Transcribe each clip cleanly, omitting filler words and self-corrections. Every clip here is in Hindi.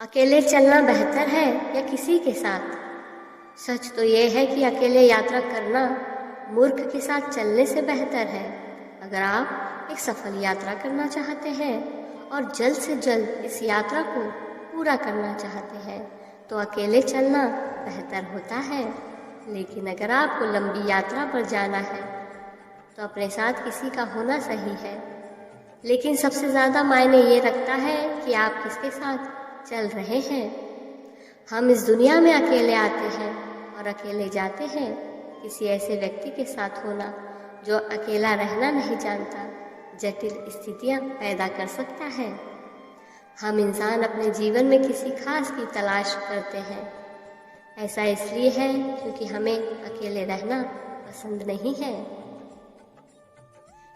अकेले चलना बेहतर है या किसी के साथ? सच तो ये है कि अकेले यात्रा करना मूर्ख के साथ चलने से बेहतर है। अगर आप एक सफल यात्रा करना चाहते हैं और जल्द से जल्द इस यात्रा को पूरा करना चाहते हैं तो अकेले चलना बेहतर होता है। लेकिन अगर आपको लंबी यात्रा पर जाना है तो अपने साथ किसी का होना सही है। लेकिन सबसे ज़्यादा मायने ये रखता है कि आप किसके साथ चल रहे हैं। हम इस दुनिया में अकेले आते हैं और अकेले जाते हैं। किसी ऐसे व्यक्ति के साथ होना जो अकेला रहना नहीं जानता जटिल स्थितियां पैदा कर सकता है। हम इंसान अपने जीवन में किसी खास की तलाश करते हैं। ऐसा इसलिए है क्योंकि हमें अकेले रहना पसंद नहीं है।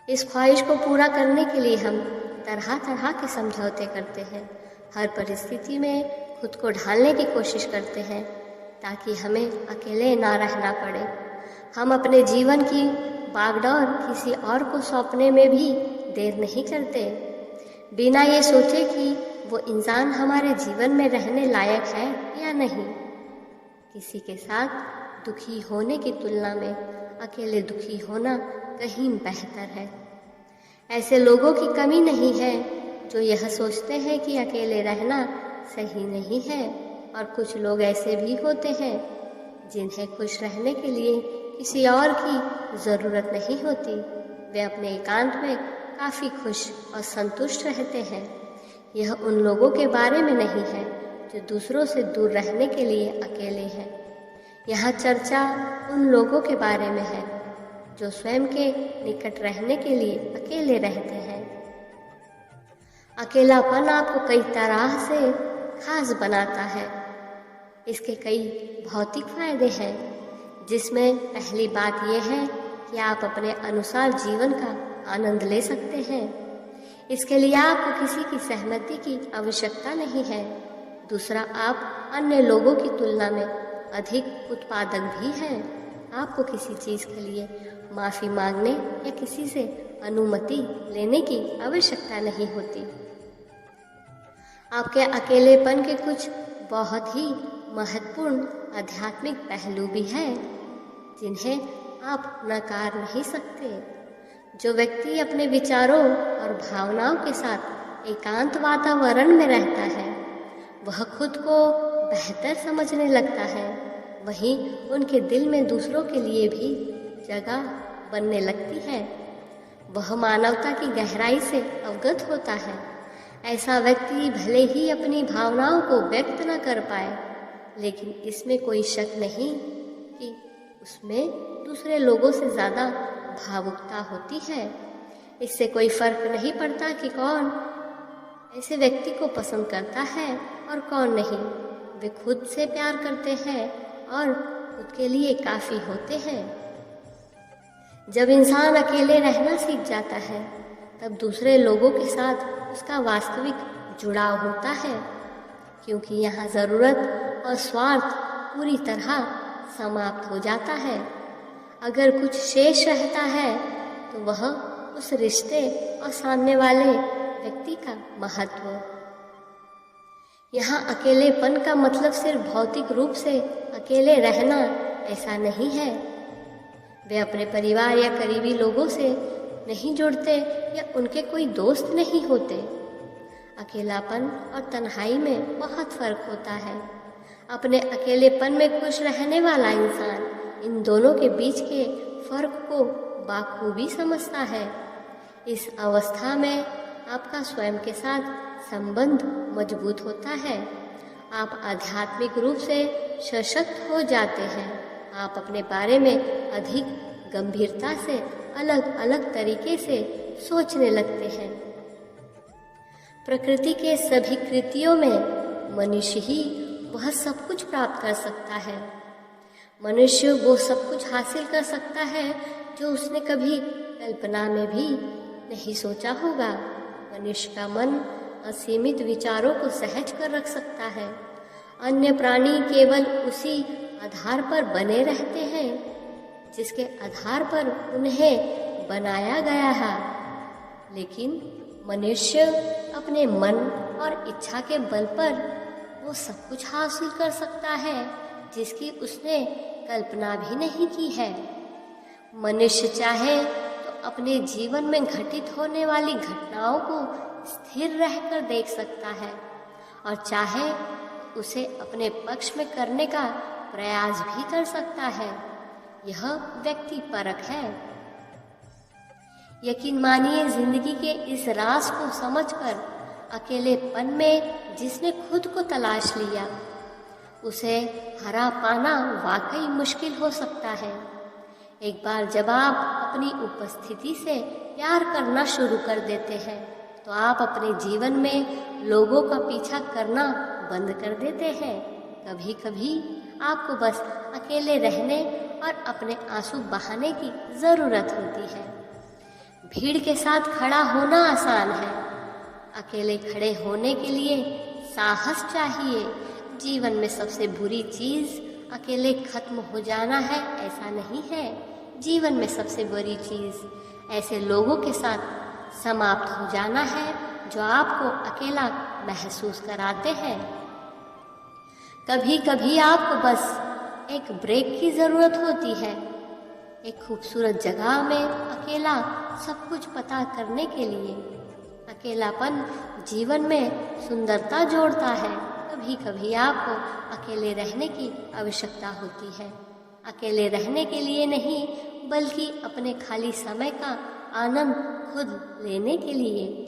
इस ख्वाहिश को पूरा करने के लिए हम तरह तरह के समझौते करते हैं। हर परिस्थिति में खुद को ढालने की कोशिश करते हैं ताकि हमें अकेले ना रहना पड़े। हम अपने जीवन की बागडोर किसी और को सौंपने में भी देर नहीं करते, बिना ये सोचे कि वो इंसान हमारे जीवन में रहने लायक है या नहीं। किसी के साथ दुखी होने की तुलना में अकेले दुखी होना कहीं बेहतर है। ऐसे लोगों की कमी नहीं है जो यह सोचते हैं कि अकेले रहना सही नहीं है, और कुछ लोग ऐसे भी होते हैं जिन्हें खुश रहने के लिए किसी और की ज़रूरत नहीं होती। वे अपने एकांत में काफ़ी खुश और संतुष्ट रहते हैं। यह उन लोगों के बारे में नहीं है जो दूसरों से दूर रहने के लिए अकेले हैं। यहाँ चर्चा उन लोगों के बारे में है जो स्वयं के निकट रहने के लिए अकेले रहते हैं। अकेलापन आपको कई तरह से खास बनाता है। इसके कई भौतिक फायदे हैं, जिसमें पहली बात यह है कि आप अपने अनुसार जीवन का आनंद ले सकते हैं। इसके लिए आपको किसी की सहमति की आवश्यकता नहीं है। दूसरा, आप अन्य लोगों की तुलना में अधिक उत्पादक भी हैं। आपको किसी चीज़ के लिए माफ़ी मांगने या किसी से अनुमति लेने की आवश्यकता नहीं होती। आपके अकेलेपन के कुछ बहुत ही महत्वपूर्ण आध्यात्मिक पहलू भी हैं जिन्हें आप नकार नहीं सकते। जो व्यक्ति अपने विचारों और भावनाओं के साथ एकांत वातावरण में रहता है वह खुद को बेहतर समझने लगता है। वहीं उनके दिल में दूसरों के लिए भी जगह बनने लगती है। वह मानवता की गहराई से अवगत होता है। ऐसा व्यक्ति भले ही अपनी भावनाओं को व्यक्त न कर पाए, लेकिन इसमें कोई शक नहीं कि उसमें दूसरे लोगों से ज़्यादा भावुकता होती है। इससे कोई फर्क नहीं पड़ता कि कौन ऐसे व्यक्ति को पसंद करता है और कौन नहीं। वे खुद से प्यार करते हैं और खुद के लिए काफ़ी होते हैं। जब इंसान अकेले रहना सीख जाता है तब दूसरे लोगों के साथ उसका वास्तविक जुड़ाव होता है, क्योंकि यहाँ ज़रूरत और स्वार्थ पूरी तरह समाप्त हो जाता है। अगर कुछ शेष रहता है तो वह उस रिश्ते और सामने वाले व्यक्ति का महत्व। यहाँ अकेलेपन का मतलब सिर्फ भौतिक रूप से अकेले रहना ऐसा नहीं है। वे अपने परिवार या करीबी लोगों से नहीं जुड़ते या उनके कोई दोस्त नहीं होते। अकेलापन और तन्हाई में बहुत फर्क होता है। अपने अकेलेपन में खुश रहने वाला इंसान इन दोनों के बीच के फर्क को बाखूबी समझता है। इस अवस्था में आपका स्वयं के साथ संबंध मजबूत होता है। आप आध्यात्मिक रूप से सशक्त हो जाते हैं। आप अपने बारे में अधिक गंभीरता से अलग अलग तरीके से सोचने लगते हैं। प्रकृति के सभी कृतियों में मनुष्य ही वह सब कुछ प्राप्त कर सकता है। मनुष्य वो सब कुछ हासिल कर सकता है जो उसने कभी कल्पना में भी नहीं सोचा होगा। मनुष्य का मन असीमित विचारों को सहज कर रख सकता है। अन्य प्राणी केवल उसी आधार पर बने रहते हैं जिसके आधार पर उन्हें बनाया गया है। लेकिन मनुष्य अपने मन और इच्छा के बल पर वो सब कुछ हासिल कर सकता है जिसकी उसने कल्पना भी नहीं की है। मनुष्य चाहे तो अपने जीवन में घटित होने वाली घटनाओं को स्थिर रहकर देख सकता है और चाहे उसे अपने पक्ष में करने का प्रयास भी कर सकता है। यह व्यक्ति परक है। यकीन मानिए, जिंदगी के इस राज को समझकर अकेलेपन में जिसने खुद को तलाश लिया उसे हरा पाना वाकई मुश्किल हो सकता है। एक बार जब आप अपनी उपस्थिति से प्यार करना शुरू कर देते हैं तो आप अपने जीवन में लोगों का पीछा करना बंद कर देते हैं। कभी कभी आपको बस अकेले रहने और अपने आंसू बहाने की ज़रूरत होती है। भीड़ के साथ खड़ा होना आसान है, अकेले खड़े होने के लिए साहस चाहिए। जीवन में सबसे बुरी चीज़ अकेले खत्म हो जाना है ऐसा नहीं है। जीवन में सबसे बुरी चीज़ ऐसे लोगों के साथ समाप्त हो जाना है जो आपको अकेला महसूस कराते हैं। कभी कभी आपको बस एक ब्रेक की ज़रूरत होती है, एक खूबसूरत जगह में अकेला सब कुछ पता करने के लिए। अकेलापन जीवन में सुंदरता जोड़ता है। कभी कभी आपको अकेले रहने की आवश्यकता होती है, अकेले रहने के लिए नहीं बल्कि अपने खाली समय का आनंद खुद लेने के लिए।